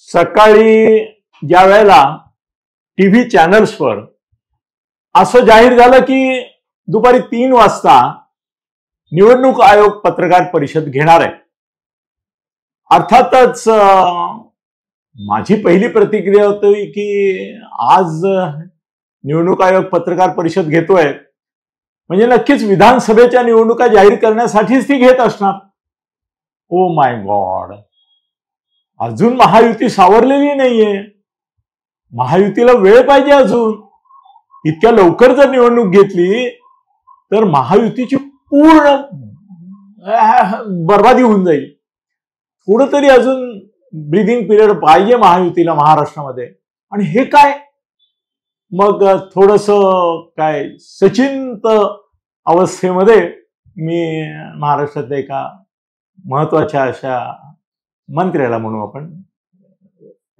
सकाळी ज्या वेळेला टीव्ही चॅनल्सवर असं जाहीर झालं की दुपारी 3 वाजता निवडणूक आयोग पत्रकार परिषद घेणार आहे. अर्थातच माझी पहिली प्रतिक्रिया होती की आज निवडणूक आयोग पत्रकार परिषद घेतोय म्हणजे नक्कीच विधानसभेच्या निवडणुका जाहीर करण्यासाठीच ती घेत असणार. ओ माय गॉड, अजून महायुती सावरलेली नाहीये. महायुतीला वेळ पाहिजे अजून. इतक्या लवकर जर निवडणूक घेतली तर महायुतीची पूर्ण बर्बादी होऊन जाईल. थोडं तरी अजून ब्रीदिंग पिरियड पाहिजे महायुतीला महाराष्ट्रामध्ये. आणि हे काय मग थोडस काय सचिंत अवस्थेमध्ये मी महाराष्ट्रातल्या एका महत्वाच्या अशा मंत्र्याला म्हणू आपण,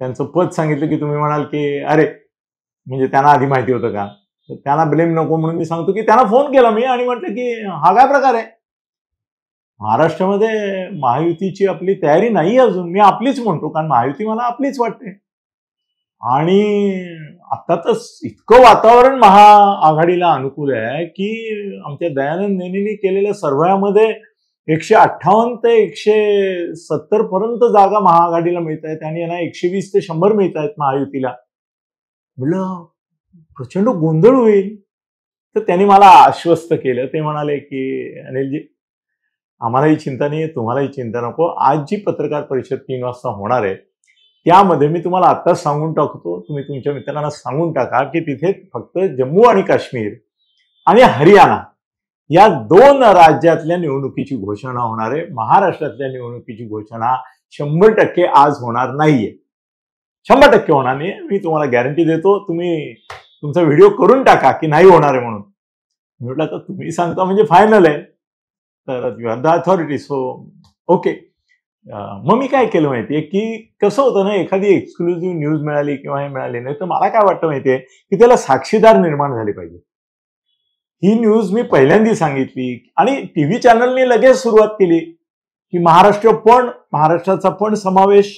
त्यांचं पद सांगितलं की तुम्ही म्हणाल की अरे म्हणजे त्यांना आधी माहिती होतं का, तर त्यांना ब्लेम नको म्हणून मी सांगतो की त्यांना फोन केला मी आणि म्हटलं की हा काय प्रकार आहे, महाराष्ट्रामध्ये महायुतीची आपली तयारी नाही अजून. मी आपलीच म्हणतो कारण महायुती मला आपलीच वाटते. आणि आता तर इतकं वातावरण महाआघाडीला अनुकूल आहे की आमच्या दयानंद नेनेंनी केलेल्या सर्व्हेमध्ये 158 ते 170 पर्यंत जागा महाआघाडीला मिळत आहेत आणि यांना 120 ते 100 मिळत आहेत महायुतीला. म्हटलं प्रचंड गोंधळ होईल. तर त्यांनी मला आश्वस्त केलं. ते म्हणाले की अनिलजी आम्हालाही चिंता नाही, तुम्हालाही चिंता नको. आज जी पत्रकार परिषद 3 वाजता होणार आहे त्यामध्ये मी तुम्हाला आत्ताच सांगून टाकतो, तुम्ही तुमच्या मित्रांना सांगून टाका की तिथे फक्त जम्मू आणि काश्मीर आणि हरियाणा या 2 राज्यातल्या निवडणुकीची घोषणा होणार आहे. महाराष्ट्रातल्या निवडणुकीची घोषणा 100% आज होणार नाहीये. 100% होणार नाही, मी तुम्हाला गॅरंटी देतो. तुम्ही तुमचा व्हिडिओ करून टाका की नाही होणार आहे म्हणून. मी म्हटलं तर तुम्ही सांगता म्हणजे फायनल आहे, तर you are the authority, so okay. मग मी काय केलं माहितीये की कसं होतं ना, एखादी एक्सक्लुझिव्ह न्यूज मिळाली किंवा हे मिळाली नाही तर मला काय वाटतं माहितीये की त्याला साक्षीदार निर्माण झाले पाहिजे. ही न्यूज मी पहिल्यांदा सांगितली आणि टीव्ही चॅनलने लगेच सुरुवात केली की महाराष्ट्राचा पण समावेश,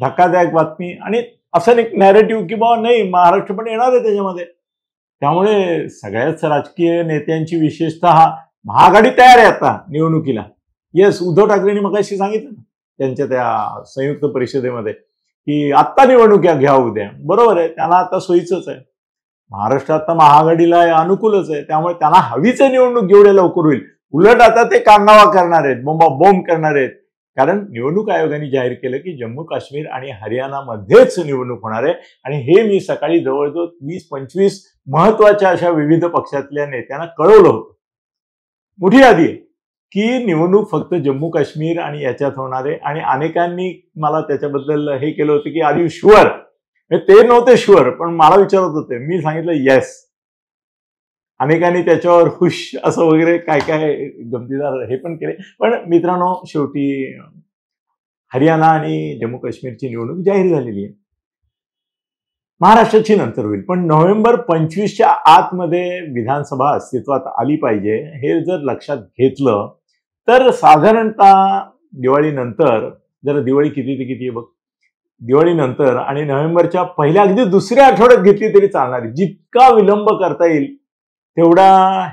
धक्कादायक बातमी आणि असं एक नॅरेटिव्ह की बाबा नाही महाराष्ट्र पण येणार आहे त्याच्यामध्ये. त्यामुळे सगळ्याच राजकीय नेत्यांची विशेषतः महाआघाडी तयार आहे आता निवडणुकीला. येस, उद्धव ठाकरेंनी मगाशी सांगितलं ना त्यांच्या त्या संयुक्त परिषदेमध्ये की आत्ता निवडणुका घ्या उद्या. बरोबर आहे, त्यांना आता सोयीचंच आहे. महाराष्ट्रात आता महाआघाडीला अनुकूलच आहे, त्यामुळे त्यांना हवीच आहे निवडणूक जेवढ्या लवकर होईल. उलट आता ते कांगावा करणार आहेत, बॉम्ब करणार आहेत. कारण निवडणूक आयोगाने जाहीर केलं की जम्मू काश्मीर आणि हरियाणामध्येच निवडणूक होणार आहे. आणि हे मी सकाळी जवळजवळ 20-25 महत्वाच्या अशा विविध पक्षातल्या नेत्यांना कळवलं होतं. मोठी यादी आहे की निवडणूक फक्त जम्मू काश्मीर आणि याच्यात होणार आहे. आणि अनेकांनी मला त्याच्याबद्दल हे केलं होतं की आर यू शुअर. ते नव्हते शुअर पण मला विचारत होते. मी सांगितलं येस. अनेकांनी त्याच्यावर खुश असं वगैरे काय काय गमतीदार हे पण केले. पण मित्रांनो, शेवटी हरियाणा आणि जम्मू काश्मीरची निवडणूक जाहीर झालेली आहे. महाराष्ट्राची नंतर होईल, पण नोव्हेंबर 25च्या आतमध्ये विधानसभा अस्तित्वात आली पाहिजे. हे जर लक्षात घेतलं तर साधारणतः दिवाळीनंतर, जरा दिवाळी किती ते किती आहे बघ, दिवाळीनंतर आणि नोव्हेंबरच्या पहिल्या अगदी दुसऱ्या आठवड्यात घेतली तरी चालणार. जितका विलंब करता येईल तेवढा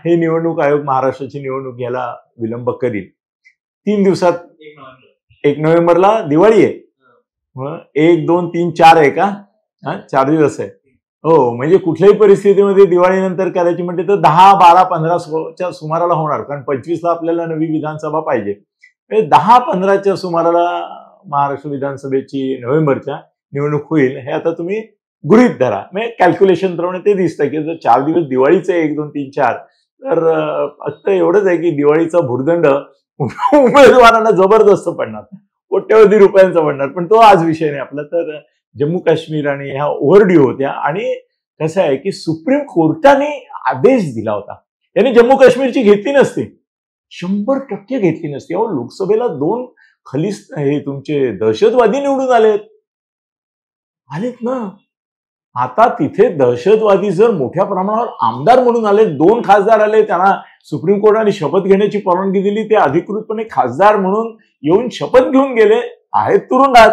हे निवडणूक आयोग महाराष्ट्राची निवडणूक घ्यायला विलंब करील. 3 दिवसात 1 नोव्हेंबरला दिवाळी आहे. 1, 2, 3, 4 आहे का? 4 दिवस आहे. हो, म्हणजे कुठल्याही परिस्थितीमध्ये दिवाळीनंतर करायची म्हणते तर 10, 12, 15च्या सुमाराला होणार. कारण 25ला आपल्याला नवी विधानसभा पाहिजे. 10, 15च्या सुमाराला महाराष्ट्र विधानसभेची नोव्हेंबरच्या निवडणूक होईल. हे आता तुम्ही गृहीत धरा. म्हणजे कॅल्क्युलेशन प्रमाणे ते दिसतं की जर 4 दिवस दिवाळीचे 1, 2, 3, 4 तर फक्त एवढंच आहे की दिवाळीचा भुर्दंड उमेदवारांना जबरदस्त पडणार, कोट्यवधी रुपयांचा पडणार. पण तो आज विषय नाही आपला. तर जम्मू काश्मीर आणि ह्या ओव्हरड्यू होत्या. आणि कसं आहे की सुप्रीम कोर्टाने आदेश दिला होता, यांनी जम्मू काश्मीरची घेतली नसती, 100% घेतली नसती. अहो, लोकसभेला 2 खलिस्त हे तुमचे दहशतवादी निवडून आलेत ना. आता तिथे दहशतवादी जर मोठ्या प्रमाणावर आमदार म्हणून आले, 2 खासदार आले, त्यांना सुप्रीम कोर्टाने शपथ घेण्याची परवानगी दिली, ते अधिकृतपणे खासदार म्हणून येऊन शपथ घेऊन गेले आहेत तुरुंगात.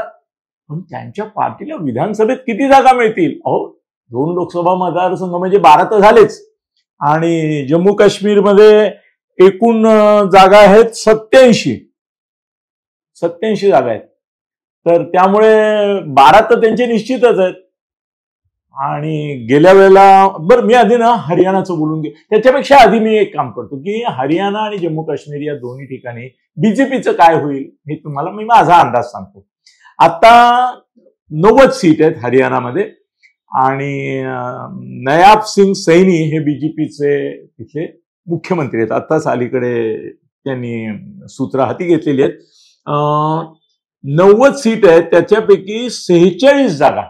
पण त्यांच्या पार्टीला विधानसभेत किती जागा मिळतील? अहो, 2 लोकसभा मतदारसंघ म्हणजे 12 तर झालेच, आणि जम्मू काश्मीरमध्ये एकूण जागा आहेत 87 जागा आहेत. तर त्यामुळे 12 तर त्यांचे निश्चितच आहेत. आणि गेल्या वेळेला बरं, मी आधी ना हरियाणाचं बोलून घे. त्याच्यापेक्षा आधी मी एक काम करतो की हरियाणा आणि जम्मू काश्मीर या दोन्ही ठिकाणी बीजेपीचं काय होईल हे तुम्हाला मी माझा अंदाज सांगतो. आता 90 सीट आहेत हरियाणामध्ये, आणि नयाब सिंग सैनी हे बीजेपीचे तिथे मुख्यमंत्री आहेत. आत्ताच अलीकडे त्यांनी सूत्र हाती घेतलेली आहेत. 90 सीट आहेत, त्याच्यापैकी 46 जागा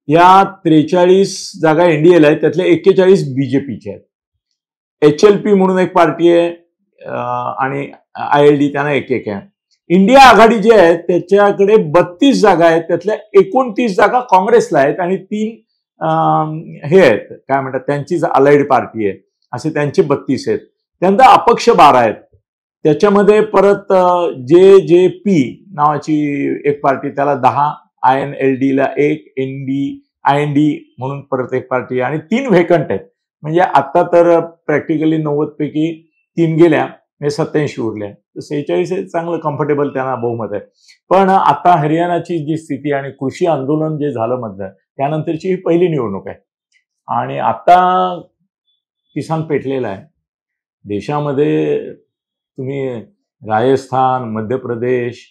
या 43 जागा एनडीएला आहेत, त्यातल्या 41 बीजेपीच्या आहेत. HLP म्हणून एक पार्टी आहे, आणि ILD त्यांना एक आहे. इंडिया आघाडी जी आहे त्याच्याकडे 32 जागा आहेत, त्यातल्या 29 जागा काँग्रेसला आहेत, आणि 3 हे आहेत, काय म्हणतात, त्यांचीच अलाइड पार्टी आहे, असे त्यांचे 32 आहेत. त्यानंतर अपक्ष 12 आहेत. त्याच्यामध्ये परत JJP नावाची एक पार्टी, त्याला 10, INLD ला 1, IND म्हणून परत एक पार्टी, आणि 3 व्हेकंट आहेत. म्हणजे आता तर प्रॅक्टिकली 90 पैकी 3 गेल्या, म्हणजे 87 उरल्या. 46 हे चांगलं कम्फर्टेबल त्यांना बहुमत आहे. पण आता हरियाणाची जी स्थिती आणि कृषी आंदोलन जे झालं मधलं, त्यानंतरची ही पहिली निवडणूक आहे, आणि आता किसान पेटलेला आहे. देशामध्ये तुम्ही राजस्थान, मध्य प्रदेश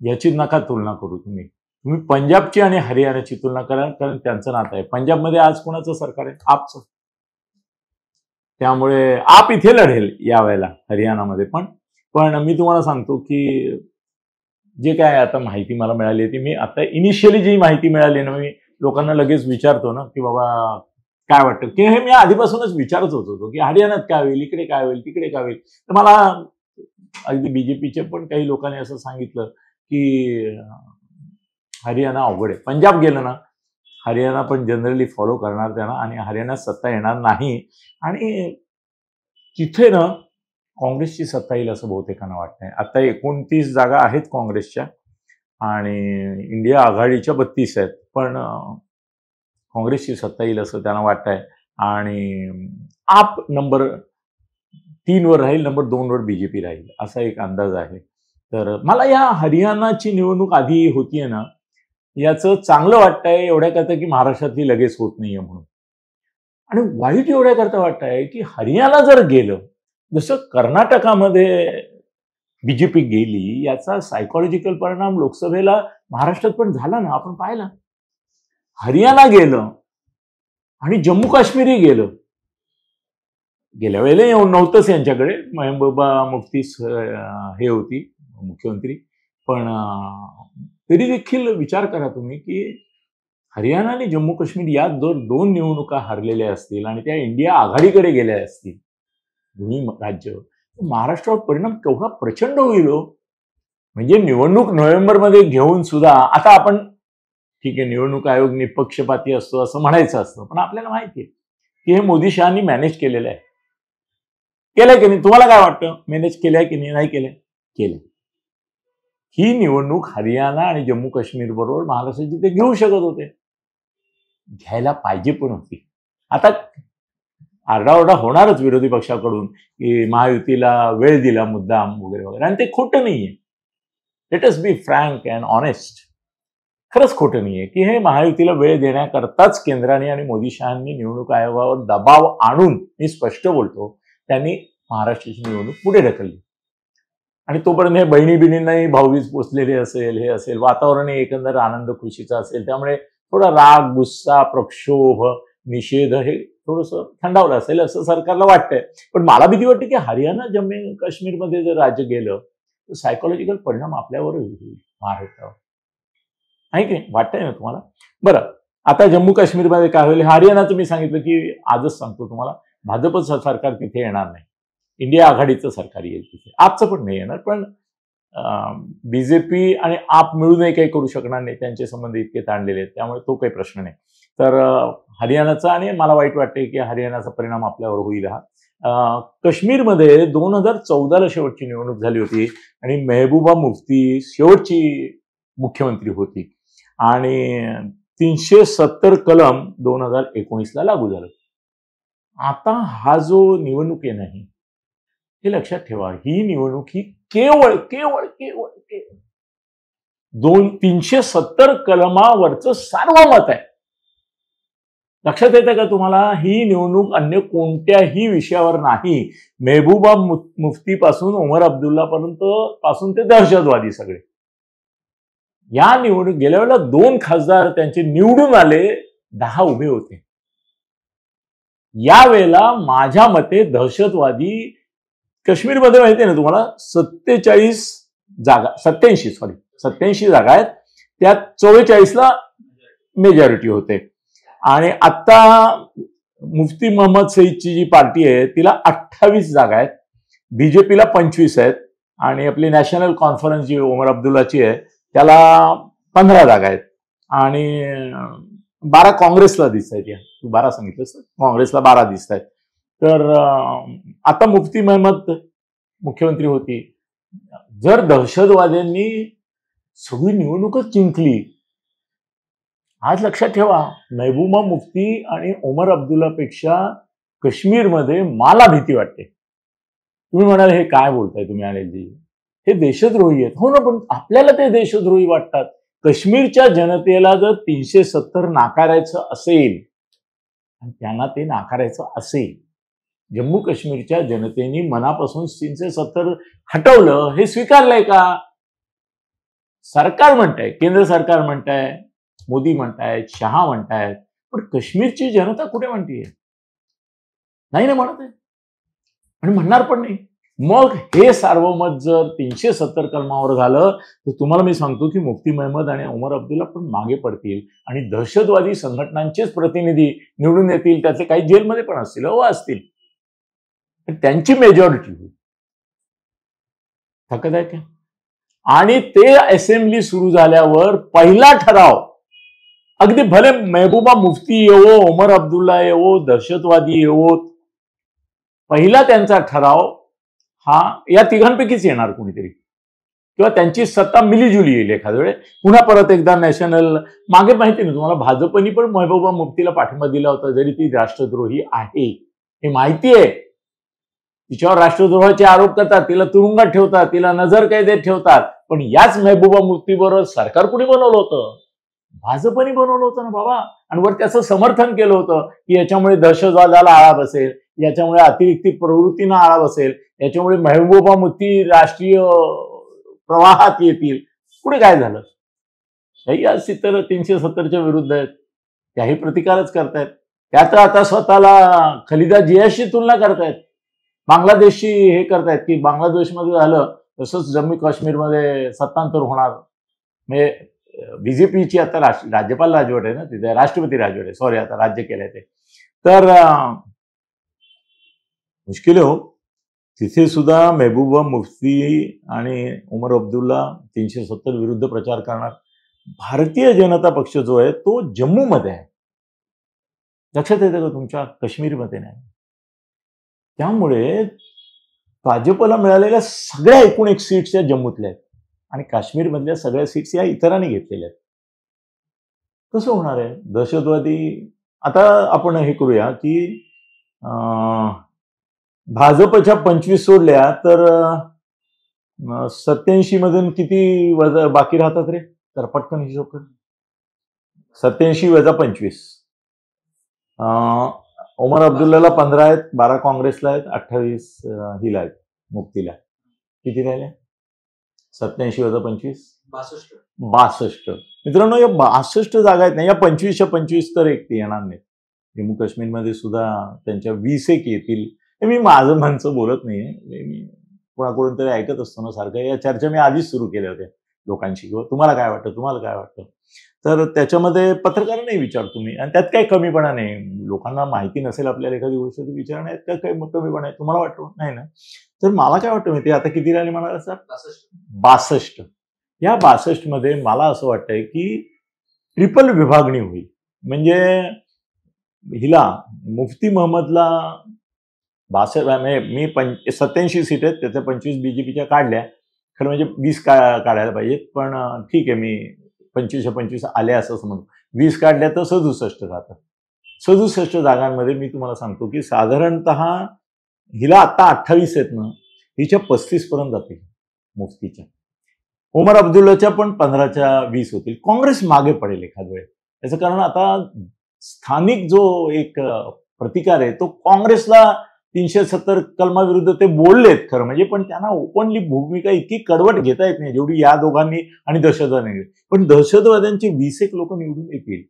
याची नका तुलना करू. तुम्ही पंजाबची आणि हरियाणाची तुलना करा, कारण त्यांचं नातं आहे. पंजाबमध्ये आज कोणाचं सरकार आहे? आपचं. त्यामुळे आप इथे लढेल यावेळेला हरियाणामध्ये. पण मी तुम्हाला सांगतो की जे काय आता माहिती मला मिळाली आहे, ती मी आता इनिशियली जी माहिती मिळाली ना, मी लोकांना लगेच विचारतो ना की बाबा काय वाटतं, की हे मी आधीपासूनच विचारत होतो की हरियाणात काय होईल, इकडे काय होईल, तिकडे काय होईल. तर मला अगदी बीजेपीचे पण काही लोकांनी असं सांगितलं की हरियाणा अवघड आहे. पंजाब गेलं ना, हरियाणा पण जनरली फॉलो करणार त्यांना, आणि हरियाणात सत्ता येणार नाही, आणि तिथे ना काँग्रेसची सत्ता येईल असं बहुतेकांना वाटतंय. आता 29 जागा आहेत काँग्रेसच्या, आणि इंडिया आघाडीच्या 32 आहेत, पण काँग्रेसची सत्ता येईल असं त्यांना वाटतंय. आणि आप नंबर 3 वर राहील, नंबर 2 वर बीजेपी राहील, असा एक अंदाज आहे. तर मला या हरियाणाची निवडणूक आधी होतीये ना, याचं चांगलं वाटतंय एवढ्याकरता की महाराष्ट्रातली लगेच होत नाहीये म्हणून, आणि वाईट एवढ्याकरता वाटतंय की हरियाणा जर गेलं, जसं कर्नाटकामध्ये बीजेपी गेली, याचा सायकोलॉजिकल परिणाम लोकसभेला महाराष्ट्रात पण झाला ना, आपण पाहिला. हरियाणा गेलं आणि जम्मू काश्मीरही गेलं. गेल्या वेळेला येऊन नव्हतंच यांच्याकडे, महबूबा मुफ्ती हे होती मुख्यमंत्री, पण तरी देखील विचार करा तुम्ही की हरियाणा आणि जम्मू काश्मीर या जर 2 निवडणुका हरलेल्या असतील आणि त्या इंडिया आघाडीकडे गेल्या असतील दोन्ही राज्य, महाराष्ट्रावर परिणाम केवढा प्रचंड होईल हो. म्हणजे निवडणूक नोव्हेंबरमध्ये घेऊन सुद्धा, आता आपण ठीक आहे निवडणूक आयोग निपक्षपाती असतो असं म्हणायचं असतं, पण आपल्याला माहिती आहे की हे मोदी शहांनी मॅनेज केलेलं आहे. केलंय की नाही? तुम्हाला काय वाटतं? मॅनेज केलंय की नाही केलंय? केलंय. ही निवडणूक हरियाणा आणि जम्मू काश्मीर बरोबर महाराष्ट्राची ते घेऊ शकत होते, घ्यायला पाहिजे पण होती. आता आरडाओरडा होणारच विरोधी पक्षाकडून की महायुतीला वेळ दिला मुद्दाम वगैरे वगैरे, आणि ते खोटं नाहीये. Let us be frank and honest. खरंच खोटं नाहीये की हे महायुतीला वेळ देण्याकरताच केंद्राने आणि मोदी शहांनी निवडणूक आयोगावर दबाव आणून, मी स्पष्ट बोलतो, त्यांनी महाराष्ट्राची निवडणूक पुढे ढकलली. आणि तोपर्यंत हे बहिणींनाही भाऊबीज पोचलेली असेल, हे असेल, वातावरण एकंदर आनंद खुशीचं असेल, त्यामुळे थोडा राग, गुस्सा, प्रक्षोभ, निषेध हे थोडंसं थंडावलं असेल असं सरकारला वाटतंय. पण मला भीती वाटते की हरियाणा जम्मू काश्मीरमध्ये जर राज्य गेलं तर सायकोलॉजिकल परिणाम आपल्यावर होईल महाराष्ट्रावर, आहे की नाही? वाटतंय ना तुम्हाला? बरं, आता जम्मू काश्मीरमध्ये काय होईल? हरियाणाचं मी सांगितलं की आजच सांगतो तुम्हाला, भाजपचं सरकार तिथे येणार नाही, इंडिया आघाडीचं सरकार येईल तिथे. आपचं पण नाही येणार, पण बीजेपी आणि आप मिळूनही काही करू शकणार नाही, त्यांचे संबंध इतके ताणलेले आहेत, त्यामुळे तो काही प्रश्न नाही. तर हरियाणाचा, आणि मला वाईट वाटते की हरियाणाचा परिणाम आपल्यावर होईल हा. काश्मीरमध्ये 2014ला शेवटची निवडणूक झाली होती, आणि महबूबा मुफ्ती शेवटची मुख्यमंत्री होती आणि 370 कलम 2019ला लागू झालं. आता हा जो निवडणूक आहे नाही, हे लक्षात ठेवा, ही निवडणूक ही केवळ केवळ केवळ केवळ 370 कलमावरचं सार्वमत आहे. लक्षात येतं का तुम्हाला? ही निवडणूक अन्य कोणत्याही विषयावर नाही. मेहबूबा मुफ्ती पासून उमर अब्दुल्ला पर्यंत पासून ते दहशतवादी सगळे. या निवडणूक गेल्या वेळेला 2 खासदार त्यांचे निवडून आले, 10 उभे होते. यावेळेला माझ्या मते दहशतवादी काश्मीरमध्ये माहिती आहे ना तुम्हाला, 87 जागा आहेत, त्यात 44ला मेजॉरिटी होते. आणि आता मुफ्ती मोहम्मद सईदची जी पार्टी आहे तिला 28 जागा आहेत, बीजेपीला 25 आहेत आणि आपली नॅशनल कॉन्फरन्स जी उमर अब्दुल्लाची आहे त्याला 15 जागा आहेत आणि 12 काँग्रेसला दिसत आहेत. तू 12 सांगितलंस, काँग्रेसला 12 दिसत आहेत. तर आता मुफ्ती मोहम्मद मुख्यमंत्री होती. जर दहशतवाद्यांनी सगळी निवडणूकच जिंकली, आज लक्षात ठेवा, मेहबूबा मुफ्ती आणि उमर अब्दुल्लापेक्षा काश्मीरमध्ये मला भीती वाटते. तुम्ही म्हणाल हे काय बोलताय तुम्ही अनिलजी, हे देशद्रोही आहेत. हो ना, पण आपल्याला ते देशद्रोही वाटतात. काश्मीरच्या जनतेला जर 370 नाकारायचं असेल आणि त्यांना ते नाकारायचं असेल, जम्मू काश्मीरच्या जनतेने मनापासून 370 हटवलं हे स्वीकारलंय का? सरकार म्हणताय, केंद्र सरकार म्हणताय, मोदी म्हणतायत, शहा म्हणतायत, पण काश्मीरची जनता कुठे म्हणतीये? नाही ना म्हणत आहे आणि म्हणणार पण नाही. मग हे सार्वमत जर 370 कलमावर झालं तर तुम्हाला मी सांगतो की मुफ्ती मोहम्मद आणि उमर अब्दुल्ला पण मागे पडतील आणि दहशतवादी संघटनांचेच प्रतिनिधी निवडून येतील. त्यातले काही जेलमध्ये पण असतील, असतील, त्यांची मेजॉरिटी होईल. थकत आहे का? आणि ते असेंब्ली सुरू झाल्यावर पहिला ठराव, अगदी भले मेहबूबा मुफ्ती येवो, उमर अब्दुल्ला येवो, दहशतवादी येवोत, पहिला त्यांचा ठराव हा या तिघांपैकीच येणार कोणीतरी, किंवा त्यांची सत्ता मिलीजुली येईल एखाद्या वेळे. पुन्हा परत एकदा नॅशनल, मागे माहिती ना तुम्हाला, भाजपनी पण मेहबूबा मुफ्तीला पाठिंबा दिला होता, जरी ती राष्ट्रद्रोही आहे हे माहिती आहे. तिच्यावर राष्ट्रद्रोहाचे आरोप करतात, तिला तुरुंगात ठेवतात, तिला नजर कैदेत ठेवतात, पण याच मेहबूबा मुफ्तीबरोबर सरकार कुणी बनवलं होतं? भाजपनी बनवलं होतं ना बाबा. आणि वर त्याचं समर्थन केलं होतं की याच्यामुळे दहशतवादाला आळा बसेल, याच्यामुळे अतिरिक्त प्रवृत्तींना आळा बसेल, याच्यामुळे मेहबूबा मुफ्ती राष्ट्रीय प्रवाहात येतील. पुढे काय झालं? काही आज 370च्या विरुद्ध आहेत, त्याही प्रतिकारच करतायत. त्यात आता स्वतःला खलिदा जियाशी तुलना करतायत, बांगलादेशशी हे करतायत की बांगलादेशमध्ये झालं तसंच जम्मू काश्मीरमध्ये सत्तांतर होणार. म्हणजे बीजेपीची आता राज्यपाल राजवट आहे ना, तिथे राष्ट्रपती राजवट आहे, सॉरी, आता राज्य केलंय ते. तर मुश्किल हो. तिथे सुद्धा मेहबूबा मुफ्ती आणि उमर अब्दुल्ला 370 विरुद्ध प्रचार करणार. भारतीय जनता पक्ष जो आहे तो जम्मूमध्ये आहे, लक्षात येतं का तुमच्या? काश्मीरमध्ये नाही. त्यामुळे भाजपला मिळालेल्या सगळ्या 19 सीट्स या जम्मूतल्या आहेत आणि काश्मीरमधल्या सगळ्या सीट्स या इतरांनी घेतलेल्या आहेत. कसं होणार आहे? दहशतवादी, आता आपण हे करूया की भाजपच्या 25 सोडल्या तर 87 मधून किती बाकी राहतात रे? तर पटकन हिशोब कर. 87 वजा 25, उमर अब्दुल्लाला 15 आहेत, 12 काँग्रेसला आहेत, 28 हिला आहेत मुफ्तीला. किती राहिले? 87 वजा 25 62. मित्रांनो, या 62 जागा आहेत ना, या 25च्या 25 तर एक येणार नाहीत. जम्मू काश्मीरमध्ये सुद्धा त्यांच्या 20 येतील. मी माझं मनचं बोलत नाहीये, मी कोणाकडून तरी ऐकत असतो ना सारखं. या चर्चा मी आधीच सुरू केल्या होत्या लोकांशी, किंवा तुम्हाला काय वाटतं, तुम्हाला काय वाटतं. तर त्याच्यामध्ये पत्रकारांनाही विचारतो मी, आणि त्यात काही कमीपणा नाही. लोकांना माहिती नसेल आपल्याला एखादी गोष्ट तर विचारण्यात काय काही कमीपणा आहे तुम्हाला वाटतं? नाही ना. तर मला काय वाटतं माहिती, आता किती राहिले म्हणाला सर? 62. या 62 मध्ये मला असं वाटतंय की ट्रिपल विभागणी होईल. म्हणजे हिला मुफ्ती मोहम्मदला 62, मी 87 सीट आहेत, त्याच्या 25 बीजेपीच्या काढल्या, खरं म्हणजे 20 काढायला पाहिजेत, पण ठीक आहे, मी 25 आले असं समजतो. 20 काढल्या तर 67 जातात. 67 जागांमध्ये मी तुम्हाला सांगतो की साधारणतः हिला आता 28 आहेत ना, हिच्या 35 पर्यंत जातील मुफ्तीच्या. उमर अब्दुल्लाच्या पण 15च्या 20 होतील. काँग्रेस मागे पडेल एखाद वेळ. याचं कारण आता स्थानिक जो एक प्रतिकार आहे तो काँग्रेसला 370 कलमाविरुद्ध ते बोललेत खरं म्हणजे, पण त्यांना ओपनली भूमिका इतकी कडवट घेता येत नाही जेवढी या दोघांनी आणि दहशतवाद्यांनी. पण दहशतवाद्यांची 20 लोक निवडून येतील.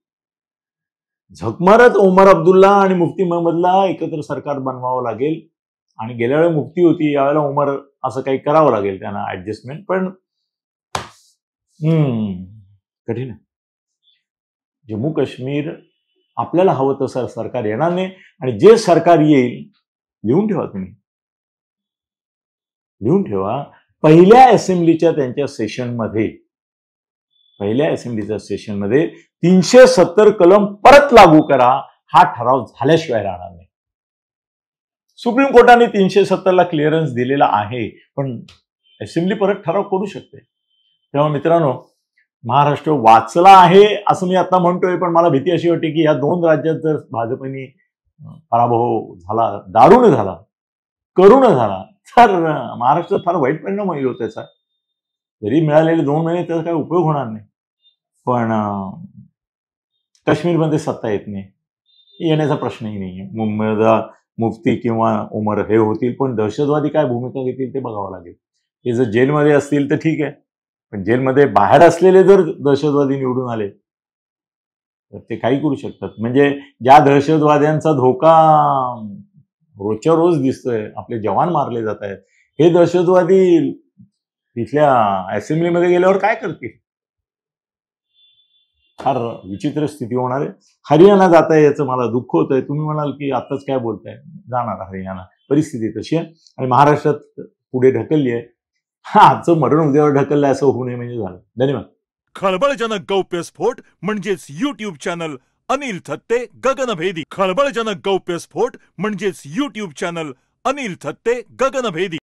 झकमारत उमर अब्दुल्ला आणि मुफ्ती महमदला एकत्र सरकार बनवावं लागेल. आणि गेल्या वेळेला मुफ्ती होती, यावेळेला उमर, असं काही करावं लागेल त्यांना ऍडजस्टमेंट. पण कठीण आहे. जम्मू काश्मीर आपल्याला हवं तसं सरकार येणार नाही. आणि जे सरकार येईल, लिहून ठेवा तुम्ही, लिहून ठेवा, पहिल्या असेंब्लीच्या त्यांच्या सेशनमध्ये 370 कलम परत लागू करा, हा ठराव झाल्याशिवाय राहणार नाही. सुप्रीम कोर्टाने 370ला क्लिअरन्स दिलेला आहे, पण असेंब्ली परत ठराव करू शकते. तेव्हा मित्रांनो, महाराष्ट्र वाचला आहे असं मी आता म्हणतोय, पण मला भीती अशी वाटते की या 2 राज्यात जर भाजपने पराभव झाला, दारुण झाला, करुण झाला, तर महाराष्ट्रात फार वाईट परिणाम होईल त्याचा. जरी मिळालेले 2 महिने त्याचा काही उपयोग होणार नाही. पण काश्मीरमध्ये सत्ता येत नाही, येण्याचा प्रश्नही नाहीये. मुफ्ती किंवा उमर हे होतील, पण दहशतवादी काय भूमिका घेतील ते बघावं लागेल. हे जर जेलमध्ये असतील तर ठीक आहे, पण जेलमध्ये बाहेर असलेले जर दहशतवादी निवडून आले तर ते काही करू शकतात. म्हणजे ज्या दहशतवाद्यांचा धोका रोजच्या रोज दिसतोय, आपले जवान मारले जात आहेत, हे दहशतवादी तिथल्या असेंब्लीमध्ये गेल्यावर काय करतील? फार विचित्र स्थिती होणार आहे. हरियाणा जात आहे याचं मला दुःख होत आहे. तुम्ही म्हणाल की आताच काय बोलताय, जाणार हरियाणा, परिस्थिती तशी आहे. आणि महाराष्ट्रात पुढे ढकलली आहे. आजचं मरण उद्यावर ढकललं असं होऊ नये म्हणजे झालं. धन्यवाद. खळबळजनक गौप्यस्फोट म्हणजेच यूट्यूब चॅनल अनिल थत्ते गगनभेदी. खळबळजनक गौप्यस्फोट म्हणजेच यूट्यूब चॅनल अनिल थत्ते गगनभेदी.